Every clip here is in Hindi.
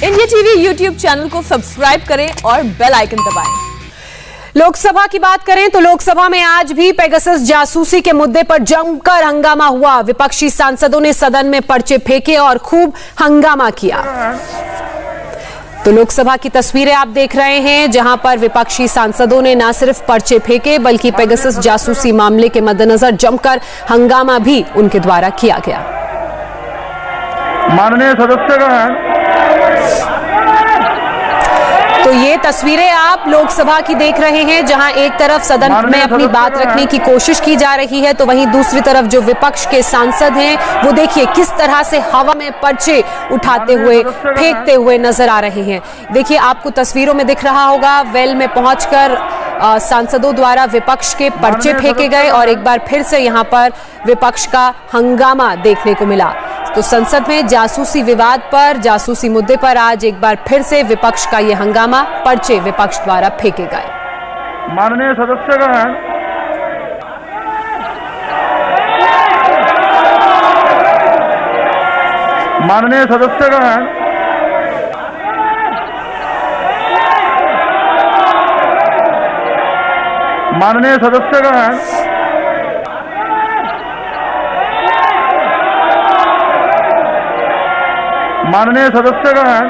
इंडिया टीवी यूट्यूब चैनल को सब्सक्राइब करें और बेल आइकन दबाएं। लोकसभा की बात करें तो लोकसभा में आज भी पेगासस जासूसी के मुद्दे पर जमकर हंगामा हुआ। विपक्षी सांसदों ने सदन में पर्चे फेंके और खूब हंगामा किया। तो लोकसभा की तस्वीरें आप देख रहे हैं, जहां पर विपक्षी सांसदों ने न सिर्फ पर्चे फेंके बल्कि पेगासस जासूसी मामले के मद्देनजर जमकर हंगामा भी उनके द्वारा किया गया। माननीय सदस्यगण, तो ये तस्वीरें आप लोकसभा की देख रहे हैं, जहां एक तरफ सदन में अपनी बात रखने की कोशिश की जा रही है तो वहीं दूसरी तरफ जो विपक्ष के सांसद हैं वो देखिए किस तरह से हवा में पर्चे उठाते हुए फेंकते हुए नजर आ रहे हैं। देखिए आपको तस्वीरों में दिख रहा होगा, वेल में पहुंचकर सांसदों द्वारा विपक्ष के पर्चे फेंके गए और एक बार फिर से यहां पर विपक्ष का हंगामा देखने को मिला। तो संसद में जासूसी विवाद पर, जासूसी मुद्दे पर आज एक बार फिर से विपक्ष का यह हंगामा, पर्चे विपक्ष द्वारा फेंके गए। माननीय सदस्यगण, माननीय सदस्यगण, माननीय सदस्यगण, माननीय सदस्यगण,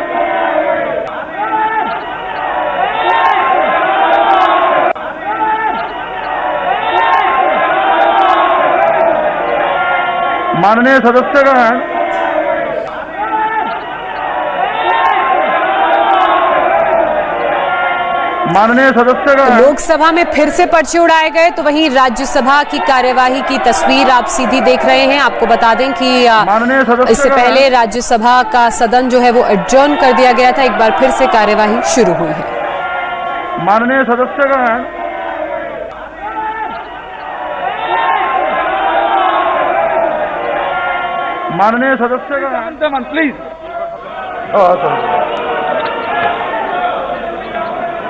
माननीय सदस्यगण, माननीय सदस्यगण, लोकसभा में फिर से पर्चे उड़ाए गए तो वहीं राज्यसभा की कार्यवाही की तस्वीर आप सीधी देख रहे हैं। आपको बता दें कि इससे पहले राज्यसभा का सदन जो है वो एडजर्न कर दिया गया था, एक बार फिर से कार्यवाही शुरू हुई है। माननीय सदस्यगण, माननीय सदस्यगण, प्लीज।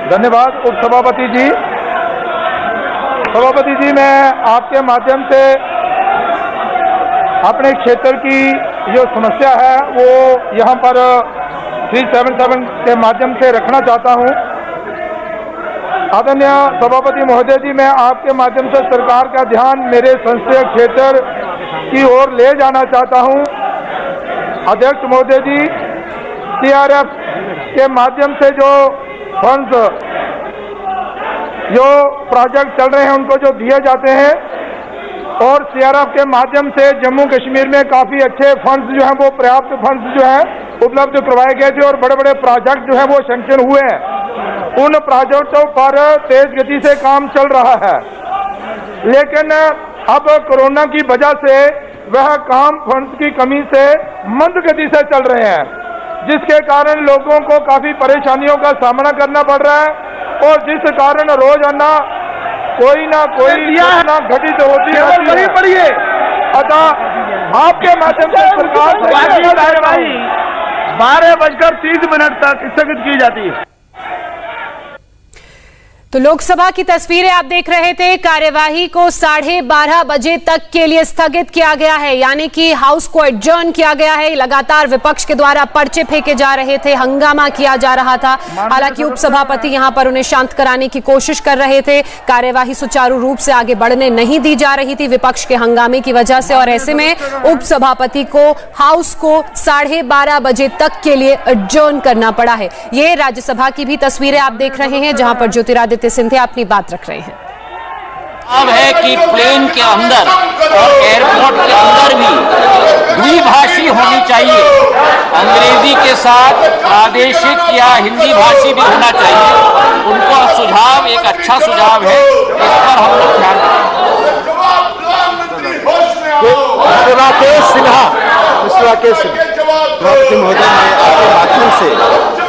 धन्यवाद उपसभापति जी। सभापति जी, मैं आपके माध्यम से अपने क्षेत्र की जो समस्या है वो यहाँ पर 377 के माध्यम से रखना चाहता हूँ। आदरणीय सभापति महोदय जी, मैं आपके माध्यम से सरकार का ध्यान मेरे संसदीय क्षेत्र की ओर ले जाना चाहता हूँ। अध्यक्ष महोदय जी, CRF के माध्यम से जो फंड्स, जो प्रोजेक्ट चल रहे हैं उनको जो दिए जाते हैं और CRF के माध्यम से जम्मू कश्मीर में काफ़ी अच्छे फंड्स जो हैं वो पर्याप्त फंड्स जो हैं उपलब्ध करवाए गए थे और बड़े बड़े प्रोजेक्ट जो हैं वो सैंक्शन हुए हैं। उन प्रोजेक्टों पर तेज गति से काम चल रहा है, लेकिन अब कोरोना की वजह से वह काम फंड्स की कमी से मंद गति से चल रहे हैं, जिसके कारण लोगों को काफी परेशानियों का सामना करना पड़ रहा है और जिस कारण रोजाना कोई ना कोई घटना घटित होती है। अतः आपके माध्यम से सरकार कार्यवाही 12:30 तक स्थगित की जाती है। तो लोकसभा की तस्वीरें आप देख रहे थे, कार्यवाही को 12:30 बजे तक के लिए स्थगित किया गया है, यानी कि हाउस को एडजर्न किया गया है। लगातार विपक्ष के द्वारा पर्चे फेंके जा रहे थे, हंगामा किया जा रहा था। हालांकि उपसभापति यहां पर उन्हें शांत कराने की कोशिश कर रहे थे। कार्यवाही सुचारू रूप से आगे बढ़ने नहीं दी जा रही थी विपक्ष के हंगामे की वजह से, और ऐसे में उपसभापति को हाउस को 12:30 बजे तक के लिए एडजर्न करना पड़ा है। ये राज्यसभा की भी तस्वीरें आप देख रहे हैं, जहां पर ज्योतिरादित्य सिंधिया अपनी बात रख रहे हैं। अब है कि प्लेन के अंदर और एयरपोर्ट के अंदर भी द्विभाषी होनी चाहिए। अंग्रेजी के साथ प्रादेशिक या हिंदी भाषी भी होना चाहिए। उनका सुझाव एक अच्छा सुझाव है, इस पर हम लोग ध्यान रखें। राकेश सिन्हा, द्रौपदी महोदय, मैं आपके माध्यम से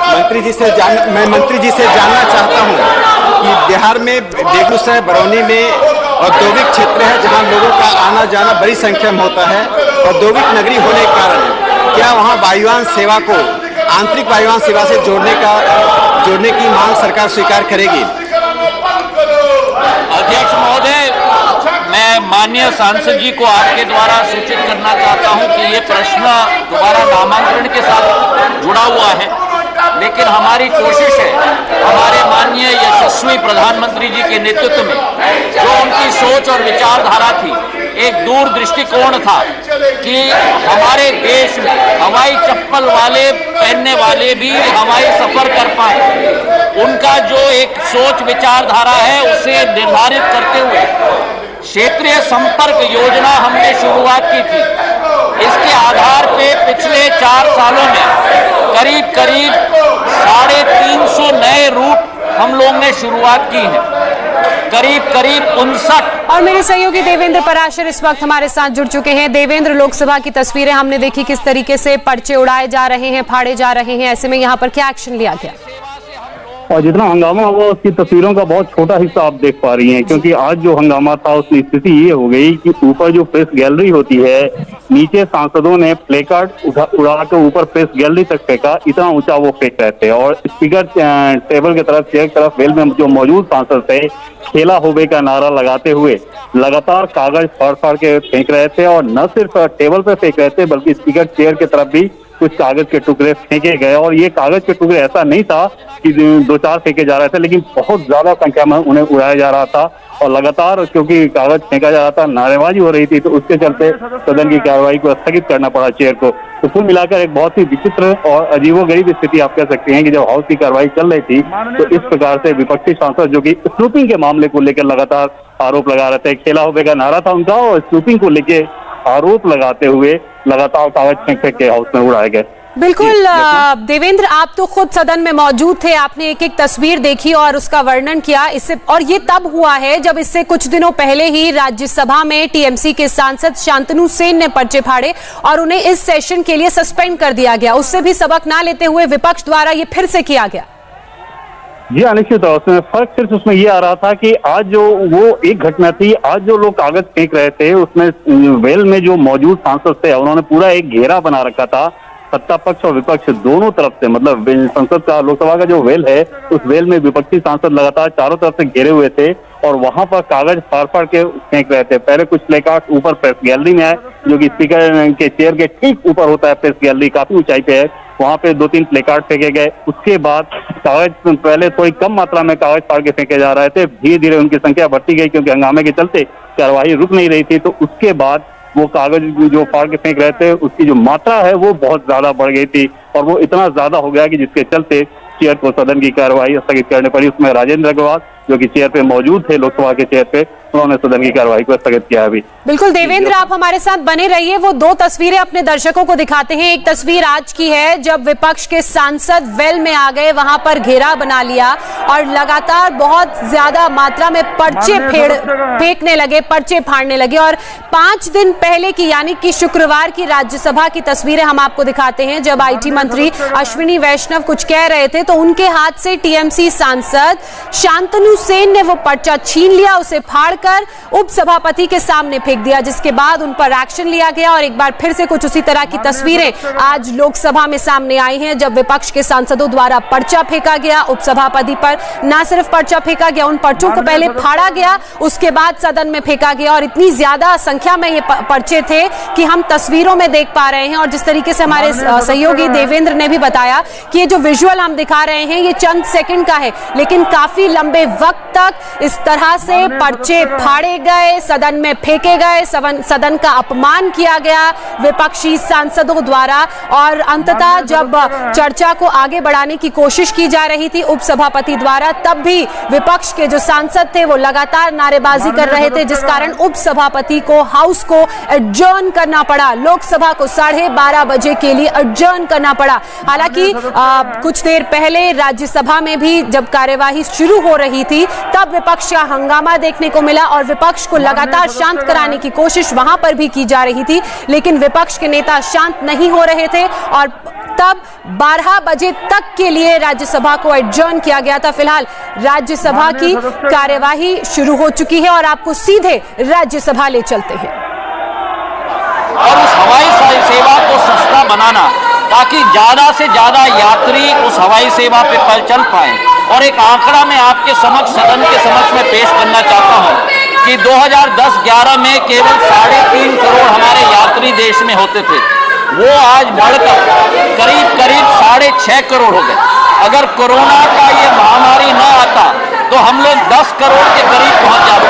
मैं मंत्री जी से जानना चाहता हूं कि बिहार में बेगूसराय, बरौनी में औद्योगिक क्षेत्र है जहां लोगों का आना जाना बड़ी संख्या में होता है। औद्योगिक नगरी होने के कारण क्या वहां वायुयान सेवा को आंतरिक वायुयान सेवा से जोड़ने की मांग सरकार स्वीकार करेगी? अध्यक्ष महोदय, मैं माननीय सांसद जी को आपके द्वारा सूचित करना चाहता हूं कि ये प्रश्न दोबारा नामांकन के साथ जुड़ा हुआ है लेकिन हमारी कोशिश है, हमारे माननीय यशस्वी प्रधानमंत्री जी के नेतृत्व में जो उनकी सोच और विचारधारा थी, एक दूर दृष्टिकोण था कि हमारे देश में हवाई चप्पल वाले पहनने वाले भी हवाई सफर कर पाए। उनका जो एक सोच विचारधारा है उसे निर्धारित करते हुए क्षेत्रीय संपर्क योजना हमने शुरुआत की थी। इसके आधार पे पिछले 4 सालों में करीब 350 नए रूट हम लोग ने शुरुआत की है, करीब 59। और मेरे सहयोगी देवेंद्र पराशर इस वक्त हमारे साथ जुड़ चुके हैं। देवेंद्र, लोकसभा की तस्वीरें हमने देखी, किस तरीके से पर्चे उड़ाए जा रहे हैं, फाड़े जा रहे हैं, ऐसे में यहाँ पर क्या एक्शन लिया गया? और जितना हंगामा हुआ उसकी तस्वीरों का बहुत छोटा हिस्सा आप देख पा रही हैं, क्योंकि आज जो हंगामा था उसकी स्थिति ये हो गई कि ऊपर जो प्रेस गैलरी होती है, नीचे सांसदों ने प्लेकार्ड उड़ा के ऊपर प्रेस गैलरी तक फेंका, इतना ऊंचा वो फेंक रहे थे। और स्पीकर टेबल की तरफ, चेयर की तरफ, वेल में जो मौजूद सांसद थे, खेला होबे का नारा लगाते हुए लगातार कागज फाड़ फाड़ के फेंक रहे थे। और न सिर्फ टेबल पे फेंक रहे थे बल्कि स्पीकर चेयर की तरफ भी कुछ कागज के टुकड़े फेंके गए। और ये कागज के टुकड़े ऐसा नहीं था कि 2-4 फेंके जा रहे थे, लेकिन बहुत ज्यादा संख्या में उन्हें उड़ाया जा रहा था। और लगातार क्योंकि कागज फेंका जा रहा था, नारेबाजी हो रही थी, तो उसके चलते सदन की कार्रवाई को स्थगित करना पड़ा चेयर को। तो कुल मिलाकर एक बहुत ही विचित्र और अजीबोगरीब स्थिति आप कह सकते हैं कि जब हाउस की कार्रवाई चल रही थी तो इस प्रकार से विपक्षी सांसद जो कि स्नूपिंग के मामले को लेकर लगातार आरोप लगा रहे थे, खेला होबे का नारा था उनका, और स्नूपिंग को लेकर आरोप लगाते हुए लगातार कागज फेंक फेंक के हाउस में उड़ाए गए। बिल्कुल देवेंद्र, आप तो खुद सदन में मौजूद थे, आपने एक एक तस्वीर देखी और उसका वर्णन किया। इससे और ये तब हुआ है जब इससे कुछ दिनों पहले ही राज्यसभा में टीएमसी के सांसद शांतनु सेन ने पर्चे फाड़े और उन्हें इस सेशन के लिए सस्पेंड कर दिया गया। उससे भी सबक ना लेते हुए विपक्ष द्वारा ये फिर से किया गया। जी अनिश्चित तौर से फर्क सिर्फ उसमें ये आ रहा था कि आज जो वो एक घटना थी, आज जो लोग कागज फेंक रहे थे उसमें वेल में जो मौजूद सांसद थे उन्होंने पूरा एक घेरा बना रखा था, सत्ता पक्ष और विपक्ष दोनों तरफ से। मतलब संसद का, लोकसभा का जो वेल है, उस वेल में विपक्षी सांसद लगातार चारों तरफ से घेरे हुए थे और वहां पर कागज फाड़ फाड़ के फेंक रहे थे। पहले कुछ प्लेकार्ड ऊपर प्रेस गैलरी में आए, जो कि स्पीकर के चेयर के ठीक ऊपर होता है प्रेस गैलरी, काफी ऊंचाई पे है, वहां पे 2-3 प्लेकार्ड फेंके गए। उसके बाद कागज पहले थोड़ी कम मात्रा में कागज फाड़ के फेंके जा रहे थे, धीरे धीरे उनकी संख्या बढ़ती गई क्योंकि हंगामे के चलते कार्यवाही रुक नहीं रही थी। तो उसके बाद वो कागज जो फाड़ के फेंक रहे थे उसकी जो मात्रा है वो बहुत ज्यादा बढ़ गई थी और वो इतना ज्यादा हो गया कि जिसके चलते चेयर को सदन की कार्रवाई स्थगित करनी पड़ी। उसमें राजेंद्र अग्रवाल जो कि चेयर पे मौजूद थे, लोकसभा के चेयर पे, उन्होंने सदन की कार्रवाई को स्थगित किया। अभी बिल्कुल देवेंद्र, आप हमारे साथ बने रहिए। वो 2 तस्वीरें अपने दर्शकों को दिखाते हैं। एक तस्वीर आज की है जब विपक्ष के सांसद वेल में आ गए, वहां पर घेरा बना लिया और लगातार बहुत ज्यादा मात्रा में पर्चे फेंकने लगे, पर्चे फाड़ने लगे। और 5 दिन पहले की यानी कि शुक्रवार की राज्यसभा की तस्वीरें हम आपको दिखाते हैं जब आईटी मंत्री अश्विनी वैष्णव कुछ कह रहे थे तो उनके हाथ से टीएमसी सांसद शांतनु सेन ने वो पर्चा छीन लिया, उसे फाड़कर उपसभापति के सामने फेंक दिया, जिसके बाद उन पर एक्शन लिया गया। और एक बार फिर से कुछ उसी तरह की तस्वीरें आज लोकसभा में सामने आई हैं जब विपक्ष के सांसदों द्वारा पर्चा फेंका गया उपसभापति पर। ना सिर्फ पर्चा फेंका गया, उन पर्चों को पहले फाड़ा गया, उसके बाद सदन में फेंका गया। और इतनी ज्यादा संख्या में ये पर्चे थे कि हम तस्वीरों में देख पा रहे हैं। और जिस तरीके से हमारे सहयोगी देवेंद्र ने भी बताया कि ये जो विजुअल हम दिखा रहे हैं ये चंद सेकंड का है, लेकिन काफी लंबे वक्त तक इस तरह से पर्चे फाड़े गए, सदन में फेंके गए, सदन का अपमान किया गया विपक्षी सांसदों द्वारा। और अंततः जब चर्चा को आगे बढ़ाने की कोशिश की जा रही थी उपसभापति द्वारा, तब भी विपक्ष के जो सांसद थे वो लगातार नारेबाजी कर रहे थे, जिस कारण उपसभापति को हाउस को एडजर्न करना पड़ा, लोकसभा को 12:30 बजे के लिए एडजर्न करना पड़ा। हालांकि कुछ देर पहले राज्यसभा में भी जब कार्यवाही शुरू हो रही थी तब विपक्ष का हंगामा देखने को मिला और विपक्ष को लगातार शांत कराने की कोशिश वहां पर भी की जा रही थी, लेकिन विपक्ष के नेता शांत नहीं हो रहे थे और तब 12 बजे तक के लिए राज्यसभा को एडजर्न किया गया था। फिलहाल राज्यसभा की कार्यवाही शुरू हो चुकी है और आपको सीधे राज्यसभा ले चलते हैं। और उस हवाई सेवा को सस्ता बनाना ताकि ज्यादा से ज्यादा यात्री उस हवाई सेवा पे चल पाए। और एक आंकड़ा मैं आपके समक्ष, सदन के समक्ष में पेश करना चाहता हूं कि 2010-11 में केवल 3.5 करोड़ हमारे यात्री देश में होते थे, वो आज बढ़कर करीब 6.5 करोड़ हो गए। अगर कोरोना का ये महामारी न आता तो हम लोग 10 करोड़ के करीब पहुंच जाते।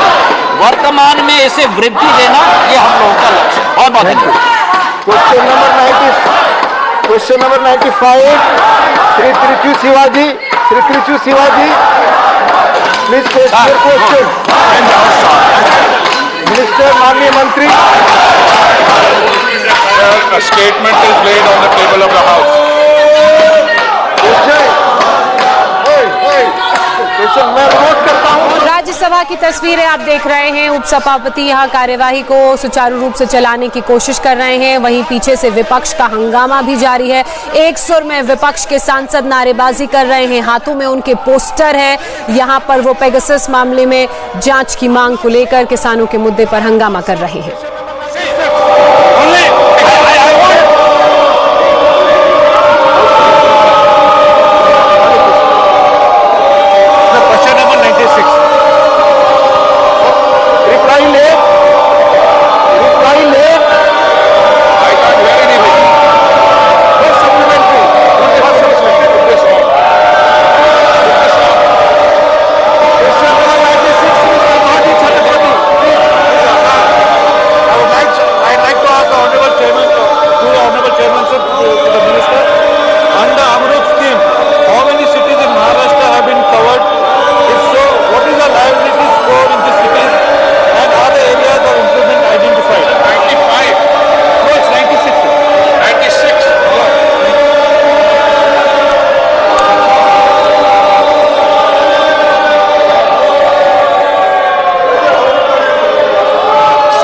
वर्तमान में इसे वृद्धि देना ये हम लोगों का लक्ष्य है। बहुत बहुत धन्यवाद। Question number 95, Shri Trichu Shivaji, please question. Minister, माननीय मंत्री। A statement is laid on the table of the House. मैं विरोध करता हूँ। राज्यसभा की तस्वीरें आप देख रहे हैं। उपसभापति यहाँ कार्यवाही को सुचारू रूप से चलाने की कोशिश कर रहे हैं, वहीं पीछे से विपक्ष का हंगामा भी जारी है। एक सुर में विपक्ष के सांसद नारेबाजी कर रहे हैं, हाथों में उनके पोस्टर है। यहाँ पर वो पेगासस मामले में जांच की मांग को लेकर किसानों के मुद्दे पर हंगामा कर रहे हैं।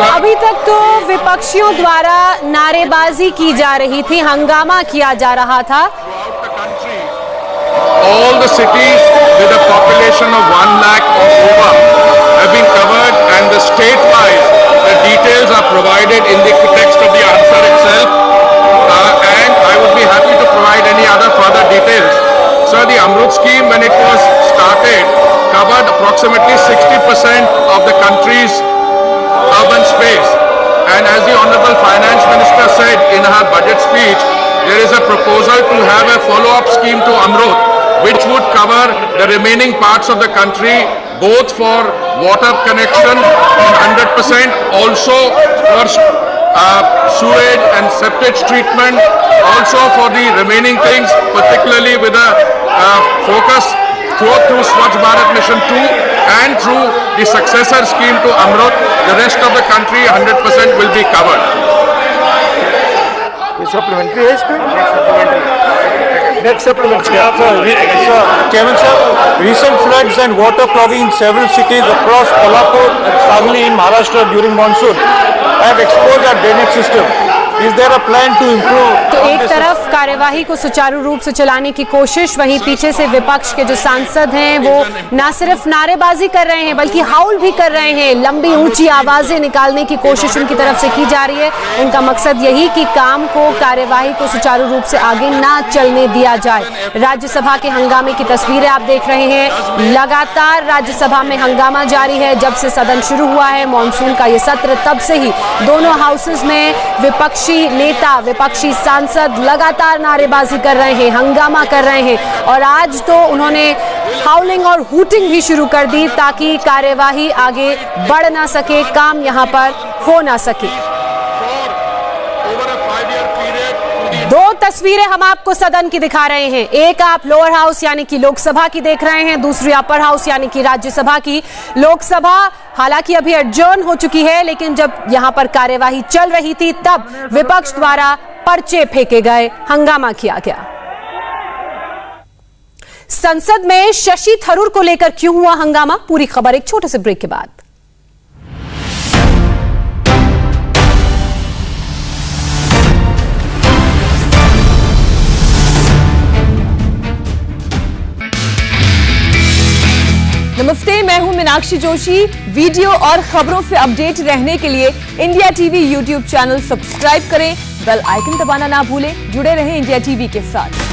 अभी तक तो विपक्षियों द्वारा नारेबाजी की जा रही थी, हंगामा किया जा रहा था। All the cities with a population of 1 lakh or over have been covered, and the state-wise, the details are provided in the text of the answer itself, and I would be happy to provide any other further details. Sir, the Amrut scheme, when it was started, covered approximately 60% of the country's urban space, and as the Honorable Finance Minister said in her budget speech, there is a proposal to have a follow-up scheme to Amrut, which would cover the remaining parts of the country, both for water connection 100%, also for sewage and septic treatment, also for the remaining things, particularly with a focus through Swachh Bharat Mission 2 and through the successor scheme to Amrut. The rest of the country 100% will be covered. Supplementary है इसमें? Next supplementary. Chairman sir, recent floods and water clogging in several cities across Kolhapur and Savli in Maharashtra during monsoon have exposed our drainage system. Is there a plan to improve? तो एक तरफ कार्यवाही को सुचारू रूप से चलाने की कोशिश, वहीं पीछे से विपक्ष के जो सांसद हैं वो ना सिर्फ नारेबाजी कर रहे हैं बल्कि हाउल भी कर रहे हैं। लंबी ऊंची आवाजें निकालने की कोशिश उनकी तरफ से की जा रही है। उनका मकसद यही कि काम को, कार्यवाही को सुचारू रूप से आगे ना चलने दिया जाए। राज्यसभा के हंगामे की तस्वीरें आप देख रहे हैं। लगातार राज्यसभा में हंगामा जारी है। जब से सदन शुरू हुआ है मानसून का ये सत्र, तब से ही दोनों हाउसेज में विपक्षी नेता, विपक्षी सांसद लगातार नारेबाजी कर रहे हैं, हंगामा कर रहे हैं, और आज तो उन्होंने हाउलिंग और हूटिंग भी शुरू कर दी ताकि कार्यवाही आगे बढ़ ना सके, काम यहां पर हो ना सके। दो तस्वीरें हम आपको सदन की दिखा रहे हैं। एक आप लोअर हाउस यानी कि लोकसभा की देख रहे हैं, दूसरी अपर हाउस यानी कि राज्यसभा की। लोकसभा हालांकि अभी एडजर्न हो चुकी है, लेकिन जब यहां पर कार्यवाही चल रही थी तब विपक्ष द्वारा पर्चे फेंके गए, हंगामा किया गया। संसद में शशि थरूर को लेकर क्यों हुआ हंगामा, पूरी खबर एक छोटे से ब्रेक के बाद। नमस्ते, मैं हूं मीनाक्षी जोशी। वीडियो और खबरों से अपडेट रहने के लिए India TV YouTube channel subscribe करें, बेल आइकन दबाना ना भूलें। जुड़े रहें इंडिया टीवी के साथ।